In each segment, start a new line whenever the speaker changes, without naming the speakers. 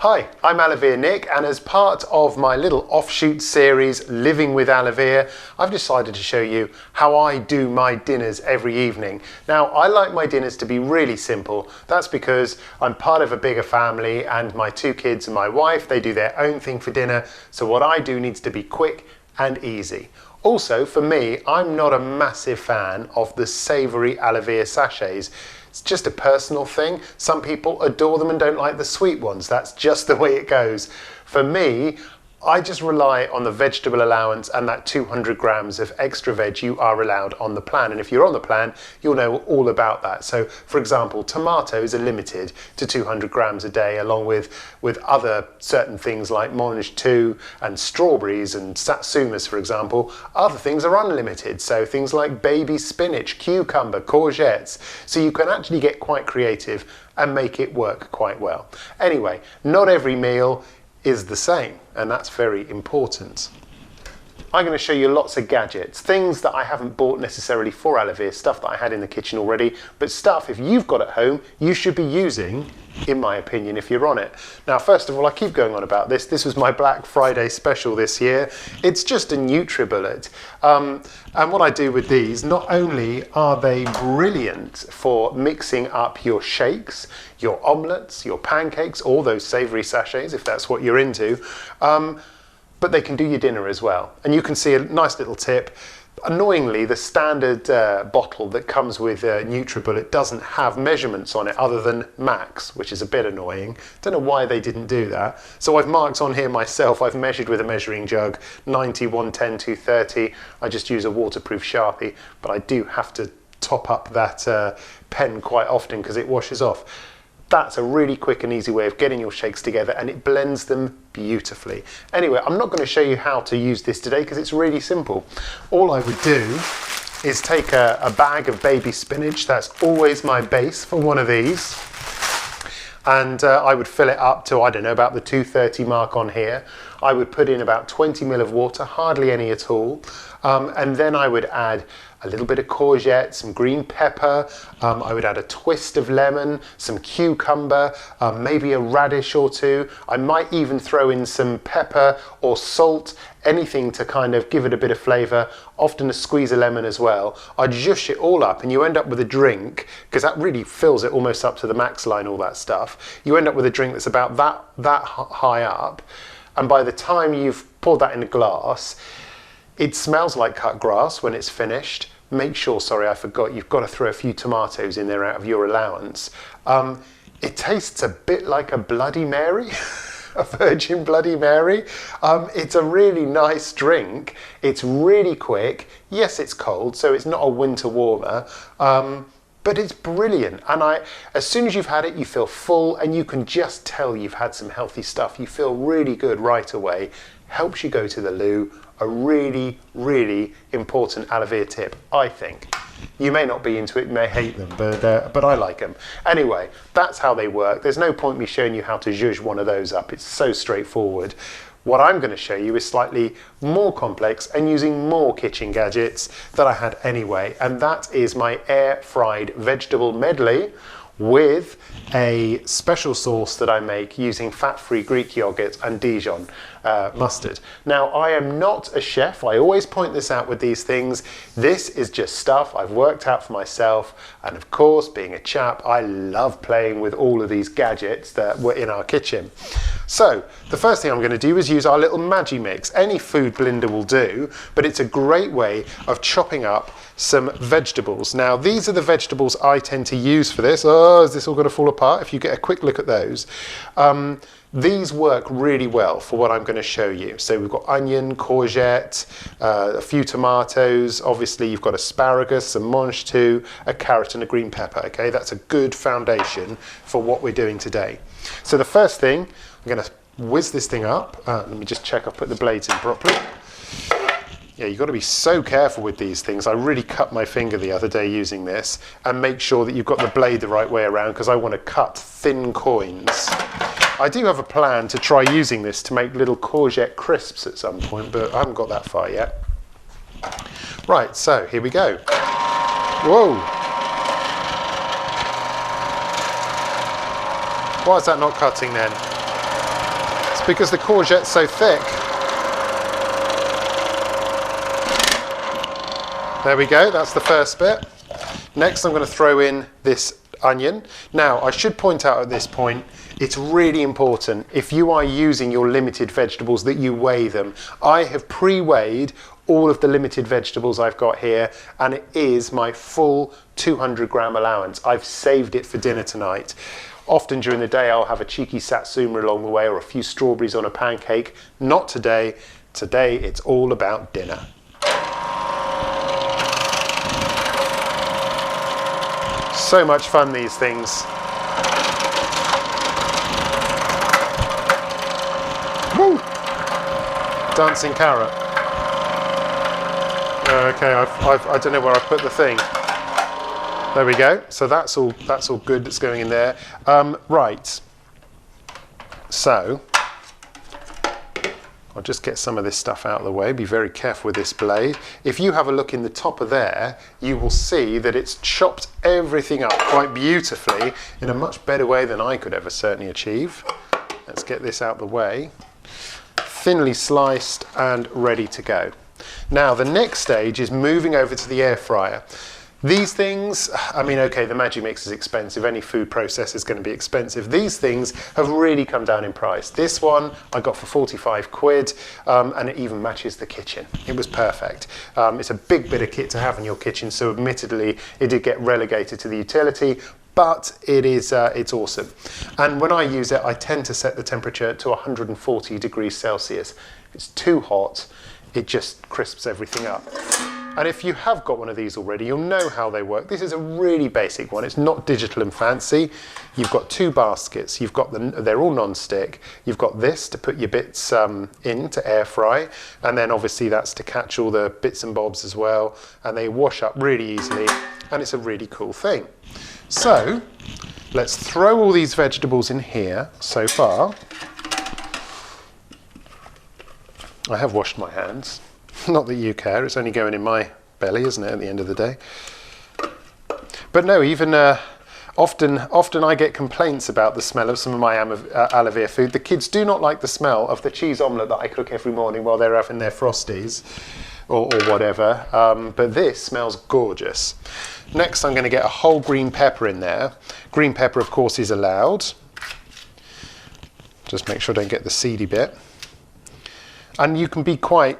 Hi, I'm Alevere Nick, and as part of my little offshoot series, Living with Alevere, I've decided to show you how I do my dinners every evening. Now, I like my dinners to be really simple. That's because I'm part of a bigger family and my two kids and my wife, they do their own thing for dinner, so what I do needs to be quick and easy. Also, for me, I'm not a massive fan of the savoury Alevere sachets. It's just a personal thing. Some people adore them and don't like the sweet ones. That's just the way it goes. For me, I just rely on the vegetable allowance and that 200 grams of extra veg you are allowed on the plan. And if you're on the plan, you'll know all about that. So, for example, tomatoes are limited to 200 grams a day, along with other certain things like mange tout and strawberries and satsumas, for example. Other things are unlimited, so things like baby spinach, cucumber, courgettes. So you can actually get quite creative and make it work quite well. Anyway, not every meal is the same, and that's very important. I'm going to show you lots of gadgets, things that I haven't bought necessarily for Alevere, stuff that I had in the kitchen already, but stuff if you've got at home you should be using, in my opinion, if you're on it. Now, first of all, I keep going on about this. This was my Black Friday special this year. It's just a NutriBullet. And what I do with these, not only are they brilliant for mixing up your shakes, your omelettes, your pancakes, all those savoury sachets, if that's what you're into, but they can do your dinner as well. And you can see a nice little tip. Annoyingly, the standard bottle that comes with NutriBullet doesn't have measurements on it other than max, which is a bit annoying. Don't know why they didn't do that. So I've marked on here myself. I've measured with a measuring jug, 90, 110, 230. I just use a waterproof Sharpie, but I do have to top up that pen quite often because it washes off. That's a really quick and easy way of getting your shakes together, and it blends them beautifully. Anyway, I'm not going to show you how to use this today because it's really simple. All I would do is take a bag of baby spinach. That's always my base for one of these. And I would fill it up to, I don't know, about the 230 mark on here. I would put in about 20 ml of water, hardly any at all. And then I would add a little bit of courgette, some green pepper. I would add a twist of lemon, some cucumber, maybe a radish or two. I might even throw in some pepper or salt, anything to kind of give it a bit of flavour, often a squeeze of lemon as well. I'd zhuzh it all up and you end up with a drink, because that really fills it almost up to the max line, all that stuff. You end up with a drink that's about that high up, and by the time you've poured that in a glass, it smells like cut grass when it's finished. Make sure, sorry, I forgot, you've got to throw a few tomatoes in there out of your allowance. It tastes a bit like a Bloody Mary, a Virgin Bloody Mary. It's a really nice drink. It's really quick. Yes, it's cold, so it's not a winter warmer, but it's brilliant. And as soon as you've had it, you feel full, and you can just tell you've had some healthy stuff. You feel really good right away. Helps you go to the loo. A really, really important Alevere tip, I think. You may not be into it, you may hate them, but I like them. Anyway, that's how they work. There's no point me showing you how to zhuzh one of those up. It's so straightforward. What I'm going to show you is slightly more complex and using more kitchen gadgets that I had anyway, and that is my air-fried vegetable medley with a special sauce that I make using fat-free Greek yogurt and Dijon mustard. Now, I am not a chef. I always point this out with these things. This is just stuff I've worked out for myself, and of course, being a chap, I love playing with all of these gadgets that were in our kitchen. So, the first thing I'm going to do is use our little Maggi Mix. Any food blender will do, but it's a great way of chopping up some vegetables. Now, these are the vegetables I tend to use for this. Oh, is this all going to fall apart? If you get a quick look at those. These work really well for what I'm going to show you. So we've got onion, courgette, a few tomatoes. Obviously, you've got asparagus, some mange tout, a carrot and a green pepper. Okay, that's a good foundation for what we're doing today. So the first thing, I'm going to whiz this thing up. Let me just check I've put the blades in properly. Yeah, you've got to be so careful with these things. I really cut my finger the other day using this, and make sure that you've got the blade the right way around, because I want to cut thin coins. I do have a plan to try using this to make little courgette crisps at some point, but I haven't got that far yet. Right, so here we go. Whoa! Why is that not cutting then? because the courgette's so thick. There we go, that's the first bit. Next I'm going to throw in this onion. Now I should point out at this point, it's really important if you are using your limited vegetables that you weigh them. I have pre-weighed all of the limited vegetables I've got here, and it is my full 200 gram allowance. I've saved it for dinner tonight. Often during the day I'll have a cheeky satsuma along the way or a few strawberries on a pancake. Not today. Today it's all about dinner. So much fun, these things. Woo! Dancing carrot. Okay, I don't know where I put the thing. There we go. So that's all good that's going in there. Right. So I'll just get some of this stuff out of the way. Be very careful with this blade. If you have a look in the top of there, you will see that it's chopped everything up quite beautifully in a much better way than I could ever certainly achieve. Let's get this out of the way. Thinly sliced and ready to go. Now the next stage is moving over to the air fryer. These things, I mean, okay, the Magimix is expensive. Any food processor is going to be expensive. These things have really come down in price. This one I got for 45 quid, and it even matches the kitchen. It was perfect. It's a big bit of kit to have in your kitchen, so admittedly it did get relegated to the utility, but it's awesome. And when I use it, I tend to set the temperature to 140 degrees Celsius. If it's too hot, it just crisps everything up. And if you have got one of these already, you'll know how they work. This is a really basic one. It's not digital and fancy. You've got two baskets. You've got they're all non-stick. You've got this to put your bits in to air fry. And then obviously that's to catch all the bits and bobs as well. And they wash up really easily. And it's a really cool thing. So let's throw all these vegetables in here so far. I have washed my hands. Not that you care, it's only going in my belly, isn't it, at the end of the day? But no, even often I get complaints about the smell of some of my Alevere food. The kids do not like the smell of the cheese omelette that I cook every morning while they're having their Frosties or whatever. But this smells gorgeous. Next, I'm going to get a whole green pepper in there. Green pepper, of course, is allowed. Just make sure I don't get the seedy bit. And you can be quite,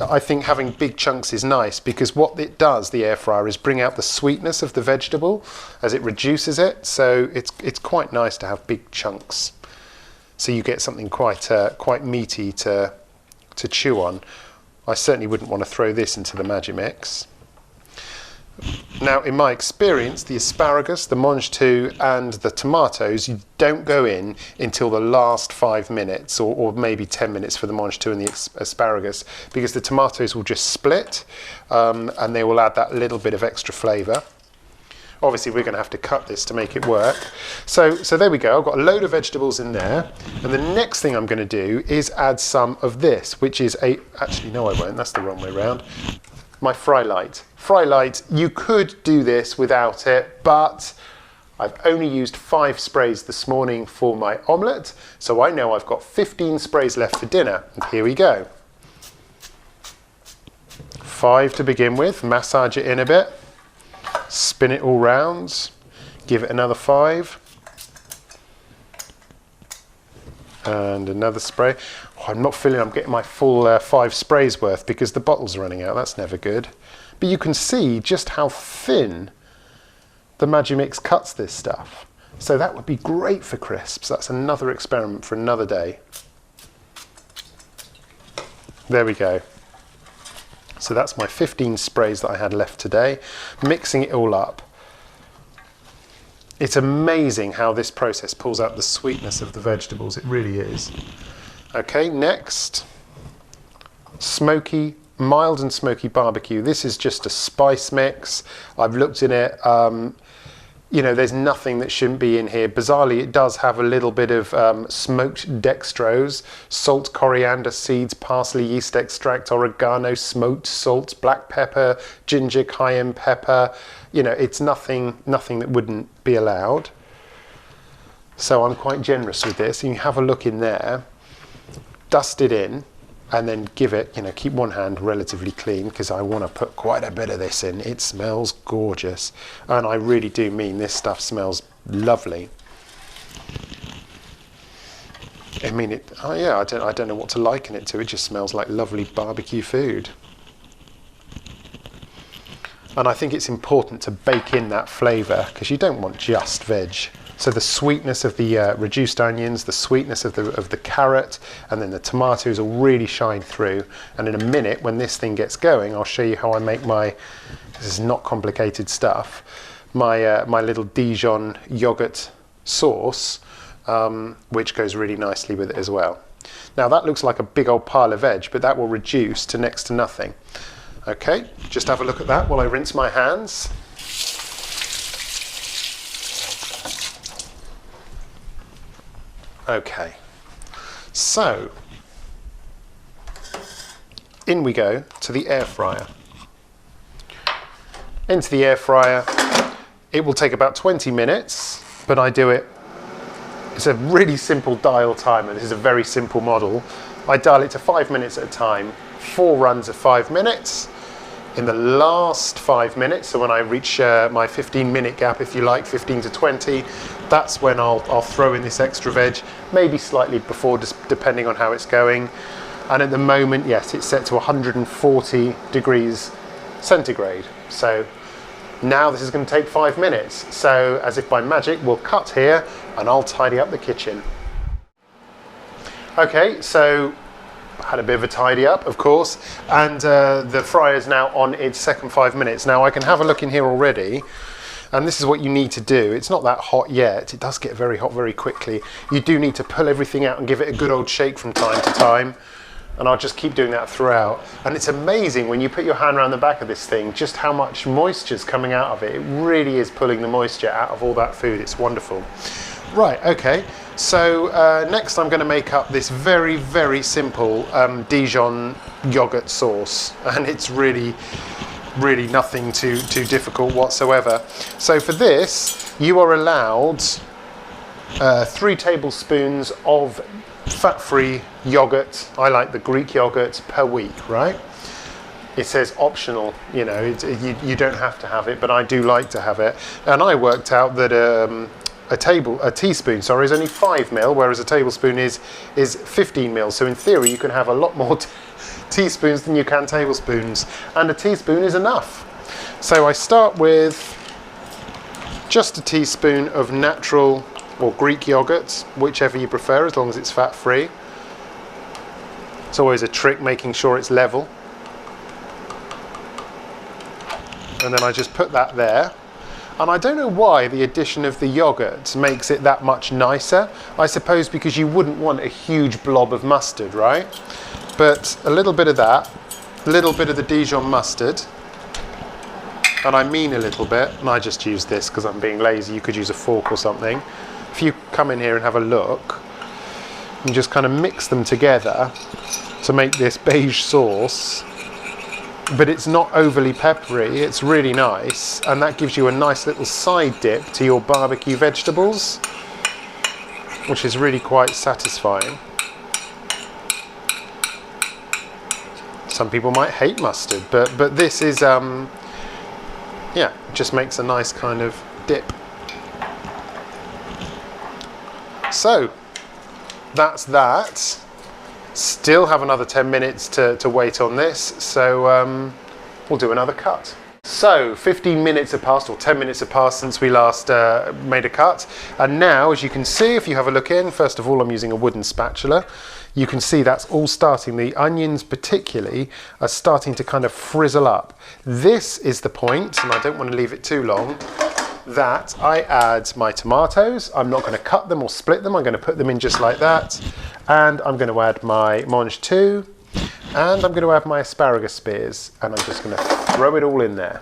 I think having big chunks is nice because what it does, the air fryer, is bring out the sweetness of the vegetable as it reduces it. So it's quite nice to have big chunks. So you get something quite meaty to chew on. I certainly wouldn't want to throw this into the Magimix. Now, in my experience, the asparagus, the mange tout, and the tomatoes, you don't go in until the last 5 minutes, or maybe 10 minutes for the mange tout and the asparagus, because the tomatoes will just split, and they will add that little bit of extra flavour. Obviously, we're going to have to cut this to make it work. So there we go. I've got a load of vegetables in there, and the next thing I'm going to do is add some of this, which is actually, no, I won't. That's the wrong way around. My fry light. Fry light, you could do this without it, but I've only used 5 sprays this morning for my omelette, so I know I've got 15 sprays left for dinner, and here we go. 5 to begin with, massage it in a bit, spin it all round, give it another 5, and another spray. I'm not feeling I'm getting my full 5 sprays worth because the bottle's running out. That's never good. But you can see just how thin the Magimix cuts this stuff. So that would be great for crisps. That's another experiment for another day. There we go. So that's my 15 sprays that I had left today. Mixing it all up. It's amazing how this process pulls out the sweetness of the vegetables. It really is. Okay, next, mild and smoky barbecue. This is just a spice mix. I've looked in it. There's nothing that shouldn't be in here. Bizarrely, it does have a little bit of smoked dextrose, salt, coriander seeds, parsley, yeast extract, oregano, smoked salt, black pepper, ginger, cayenne pepper. It's nothing that wouldn't be allowed. So I'm quite generous with this. You can have a look in there. dust it in, and then give it, you know, keep one hand relatively clean because I want to put quite a bit of this in. It smells gorgeous, and I really do mean this stuff smells lovely. I mean, I don't know what to liken it to. It just smells like lovely barbecue food. And I think it's important to bake in that flavour because you don't want just veg. So the sweetness of the reduced onions, the sweetness of the carrot, and then the tomatoes will really shine through. And in a minute, when this thing gets going, I'll show you how I make this is not complicated stuff, my little Dijon yogurt sauce, which goes really nicely with it as well. Now that looks like a big old pile of veg, but that will reduce to next to nothing. Okay, just have a look at that while I rinse my hands. Okay, so in we go to the air fryer. Into the air fryer, it will take about 20 minutes, but I do it, it's a really simple dial timer. This is a very simple model. I dial it to 5 minutes at a time, 4 runs of 5 minutes. In the last 5 minutes, so when I reach my 15-minute gap, if you like, 15 to 20, that's when I'll throw in this extra veg, maybe slightly before, just depending on how it's going. And at the moment, yes, it's set to 140 degrees centigrade. So now this is going to take 5 minutes. So as if by magic, we'll cut here and I'll tidy up the kitchen. Okay, so had a bit of a tidy up, of course, and the fryer is now on its second 5 minutes. Now I can have a look in here already, and this is what you need to do. It's not that hot yet. It does get very hot very quickly. You do need to pull everything out and give it a good old shake from time to time, and I'll just keep doing that throughout. And it's amazing when you put your hand around the back of this thing, just how much moisture's coming out of it. It really is pulling the moisture out of all that food. It's wonderful. Right, okay. So next I'm going to make up this very, very simple Dijon yogurt sauce, and it's really nothing too difficult whatsoever. So for this, you are allowed 3 tablespoons of fat-free yogurt. I like the Greek yogurt per week, right? It says optional, you know, you don't have to have it, but I do like to have it. And I worked out that a teaspoon, sorry, is only 5 ml, whereas a tablespoon is 15 ml. So in theory, you can have a lot more teaspoons than you can tablespoons, and a teaspoon is enough. So I start with just a teaspoon of natural or Greek yogurt, whichever you prefer, as long as it's fat-free. It's always a trick making sure it's level. And then I just put that there. And I don't know why the addition of the yogurt makes it that much nicer. I suppose because you wouldn't want a huge blob of mustard, right? But a little bit of that, a little bit of the Dijon mustard, and I mean a little bit, and I just use this because I'm being lazy. You could use a fork or something. If you come in here and have a look, and just kind of mix them together to make this beige sauce, but it's not overly peppery, it's really nice, and that gives you a nice little side dip to your barbecue vegetables, which is really quite satisfying. Some people might hate mustard, but this is, yeah, just makes a nice kind of dip. So, that's that. Still have another 10 minutes to wait on this, so we'll do another cut. So 15 minutes have passed, or 10 minutes have passed since we last made a cut, and now, as you can see, if you have a look in, first of all I'm using a wooden spatula. You can see that's all starting, the onions particularly are starting to kind of frizzle up. This is the point, and I don't want to leave it too long, that I add my tomatoes. I'm not going to cut them or split them, I'm going to put them in just like that. And I'm going to add my mange tout, and I'm going to add my asparagus spears, and I'm just going to throw it all in there.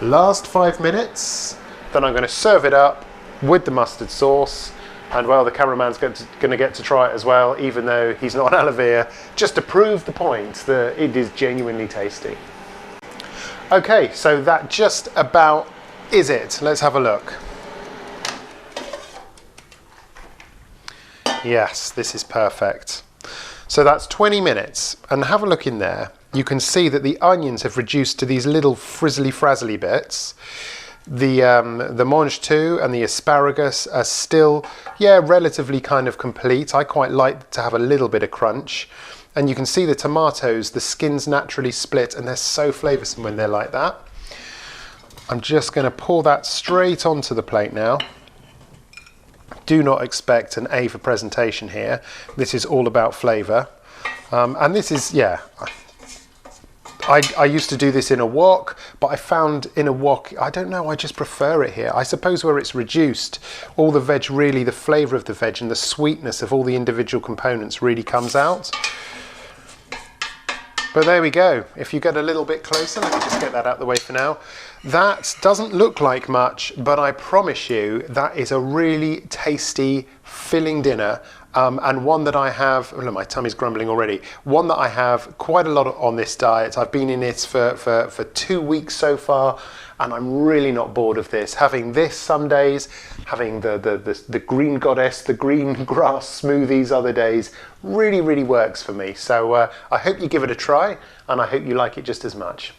Last 5 minutes, then I'm going to serve it up with the mustard sauce, and well, the cameraman's going to get to try it as well, even though he's not an Alevere, just to prove the point that it is genuinely tasty. Okay, so that just about is it. Let's have a look. Yes, this is perfect. So that's 20 minutes, and have a look in there. You can see that the onions have reduced to these little frizzly frazzly bits. The mange tout and the asparagus are still, yeah, relatively kind of complete. I quite like to have a little bit of crunch. And you can see the tomatoes, the skin's naturally split, and they're so flavoursome when they're like that. I'm just going to pour that straight onto the plate now. Do not expect an A for presentation here. This is all about flavour. And this is, yeah, I used to do this in a wok, but I found in a wok, I don't know, I just prefer it here. I suppose where it's reduced, all the veg really, the flavour of the veg and the sweetness of all the individual components really comes out. But there we go. If you get a little bit closer, let me just get that out of the way for now. That doesn't look like much, but I promise you that is a really tasty, filling dinner, and one that I have, oh, look, my tummy's grumbling already, one that I have quite a lot on this diet. I've been in it for 2 weeks so far, and I'm really not bored of this. Having this some days, having the green goddess, the green grass smoothies other days, really, really works for me. So I hope you give it a try, and I hope you like it just as much.